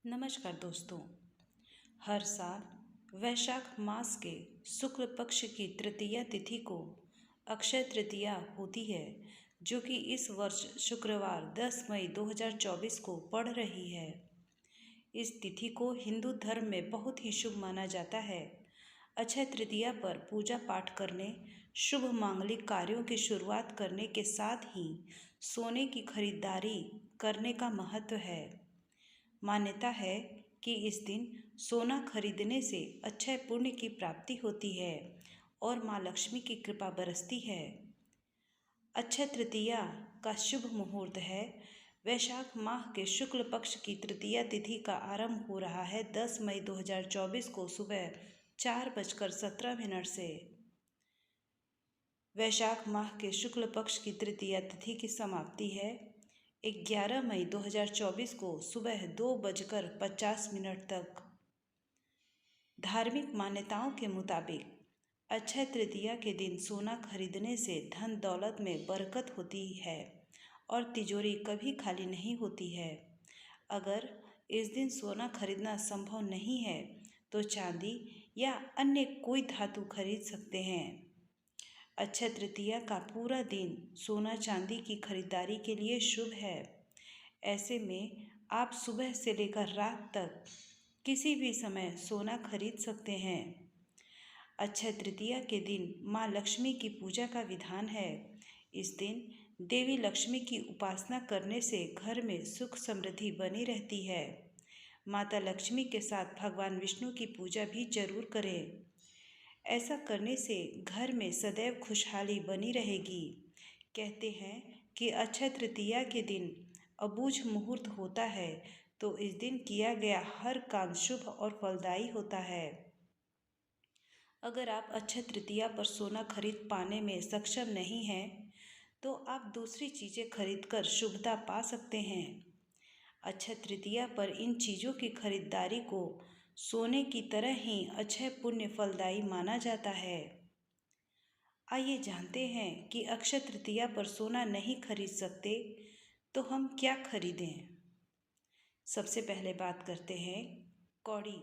नमस्कार दोस्तों। हर साल वैशाख मास के शुक्ल पक्ष की तृतीया तिथि को अक्षय तृतीया होती है, जो कि इस वर्ष शुक्रवार 10 मई 2024 को पड़ रही है। इस तिथि को हिंदू धर्म में बहुत ही शुभ माना जाता है। अक्षय तृतीया पर पूजा पाठ करने, शुभ मांगलिक कार्यों की शुरुआत करने के साथ ही सोने की खरीदारी करने का महत्व है। मान्यता है कि इस दिन सोना खरीदने से अक्षय पुण्य की प्राप्ति होती है और माँ लक्ष्मी की कृपा बरसती है। अक्षय तृतीया का शुभ मुहूर्त है। वैशाख माह के शुक्ल पक्ष की तृतीया तिथि का आरंभ हो रहा है 10 मई 2024 को सुबह 4:17 से। वैशाख माह के शुक्ल पक्ष की तृतीया तिथि की समाप्ति है 11 मई 2024 को सुबह 2:50 तक। धार्मिक मान्यताओं के मुताबिक अक्षय तृतीया के दिन सोना खरीदने से धन दौलत में बरकत होती है और तिजोरी कभी खाली नहीं होती है। अगर इस दिन सोना खरीदना संभव नहीं है तो चांदी या अन्य कोई धातु खरीद सकते हैं। अक्षय तृतीया का पूरा दिन सोना चांदी की खरीदारी के लिए शुभ है। ऐसे में आप सुबह से लेकर रात तक किसी भी समय सोना खरीद सकते हैं। अक्षय तृतीया के दिन माँ लक्ष्मी की पूजा का विधान है। इस दिन देवी लक्ष्मी की उपासना करने से घर में सुख समृद्धि बनी रहती है। माता लक्ष्मी के साथ भगवान विष्णु की पूजा भी जरूर करें। ऐसा करने से घर में सदैव खुशहाली बनी रहेगी। कहते हैं कि अक्षय तृतीया के दिन अबूझ मुहूर्त होता है, तो इस दिन किया गया हर काम शुभ और फलदायी होता है। अगर आप अक्षय तृतीया पर सोना खरीद पाने में सक्षम नहीं हैं, तो आप दूसरी चीज़ें खरीदकर शुभता पा सकते हैं। अक्षय तृतीया पर इन चीज़ों की खरीदारी को सोने की तरह ही अक्षय पुण्य फलदायी माना जाता है। आइए जानते हैं कि अक्षय तृतीया पर सोना नहीं खरीद सकते तो हम क्या खरीदें। सबसे पहले बात करते हैं कौड़ी।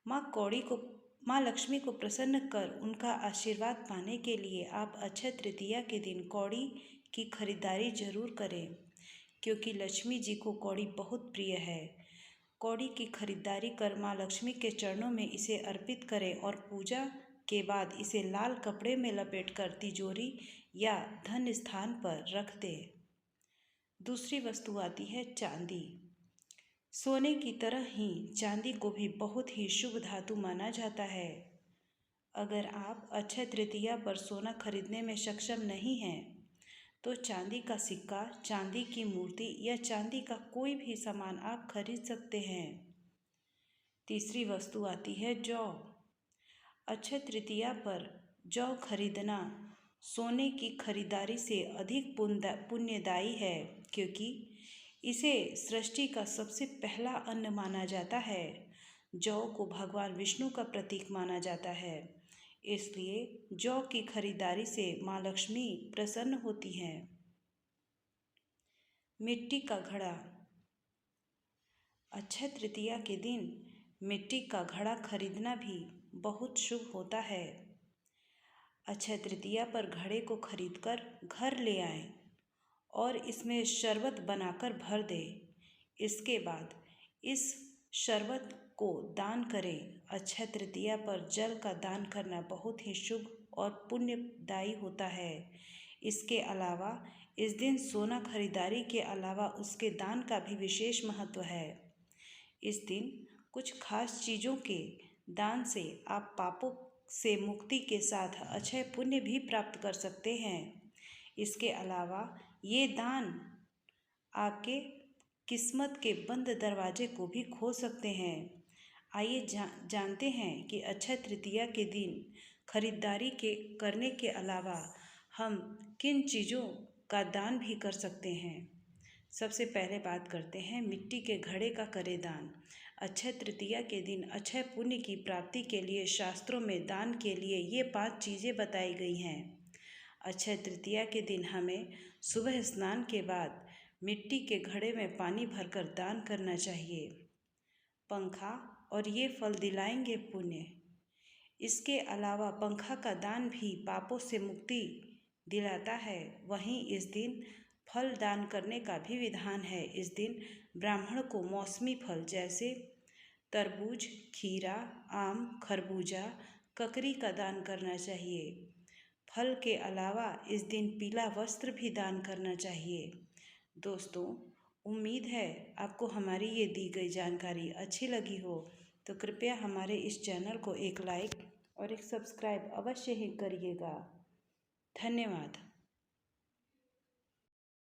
माँ लक्ष्मी को प्रसन्न कर उनका आशीर्वाद पाने के लिए आप अक्षय तृतीया के दिन कौड़ी की खरीदारी जरूर करें, क्योंकि लक्ष्मी जी को कौड़ी बहुत प्रिय है। कौड़ी की खरीदारी कर माँ लक्ष्मी के चरणों में इसे अर्पित करें और पूजा के बाद इसे लाल कपड़े में लपेटकर तिजोरी या धन स्थान पर रख दें। दूसरी वस्तु आती है चांदी। सोने की तरह ही चांदी को भी बहुत ही शुभ धातु माना जाता है। अगर आप अक्षय तृतीया पर सोना खरीदने में सक्षम नहीं हैं, तो चांदी का सिक्का, चांदी की मूर्ति या चांदी का कोई भी सामान आप खरीद सकते हैं। तीसरी वस्तु आती है जौ। अक्षय तृतीया पर जौ खरीदना सोने की खरीदारी से अधिक पुण्यदायी है, क्योंकि इसे सृष्टि का सबसे पहला अन्न माना जाता है। जौ को भगवान विष्णु का प्रतीक माना जाता है, इसलिए जौ की खरीदारी से माँ लक्ष्मी प्रसन्न होती हैं। मिट्टी का घड़ा। अक्षय तृतीया के दिन मिट्टी का घड़ा खरीदना भी बहुत शुभ होता है। अक्षय तृतीया पर घड़े को खरीदकर घर ले आएं और इसमें शरबत बनाकर भर दें। इसके बाद इस शरबत को दान करें। अक्षय तृतीया पर जल का दान करना बहुत ही शुभ और पुण्यदायी होता है। इसके अलावा इस दिन सोना खरीदारी के अलावा उसके दान का भी विशेष महत्व है। इस दिन कुछ खास चीज़ों के दान से आप पापों से मुक्ति के साथ अक्षय पुण्य भी प्राप्त कर सकते हैं। इसके अलावा ये दान आपके किस्मत के बंद दरवाजे को भी खोल सकते हैं। आइए जानते हैं कि अक्षय तृतीया के दिन खरीदारी करने के अलावा हम किन चीज़ों का दान भी कर सकते हैं। सबसे पहले बात करते हैं मिट्टी के घड़े का करें दान। अक्षय तृतीया के दिन अक्षय पुण्य की प्राप्ति के लिए शास्त्रों में दान के लिए ये 5 चीज़ें बताई गई हैं। अक्षय तृतीया के दिन हमें सुबह स्नान के बाद मिट्टी के घड़े में पानी भरकर दान करना चाहिए। पंखा और ये फल दिलाएंगे पुण्य। इसके अलावा पंखा का दान भी पापों से मुक्ति दिलाता है। वहीं इस दिन फल दान करने का भी विधान है। इस दिन ब्राह्मण को मौसमी फल जैसे तरबूज, खीरा, आम, खरबूजा, ककड़ी का दान करना चाहिए। फल के अलावा इस दिन पीला वस्त्र भी दान करना चाहिए। दोस्तों, उम्मीद है आपको हमारी ये दी गई जानकारी अच्छी लगी हो, तो कृपया हमारे इस चैनल को एक लाइक और एक सब्सक्राइब अवश्य ही करिएगा। धन्यवाद।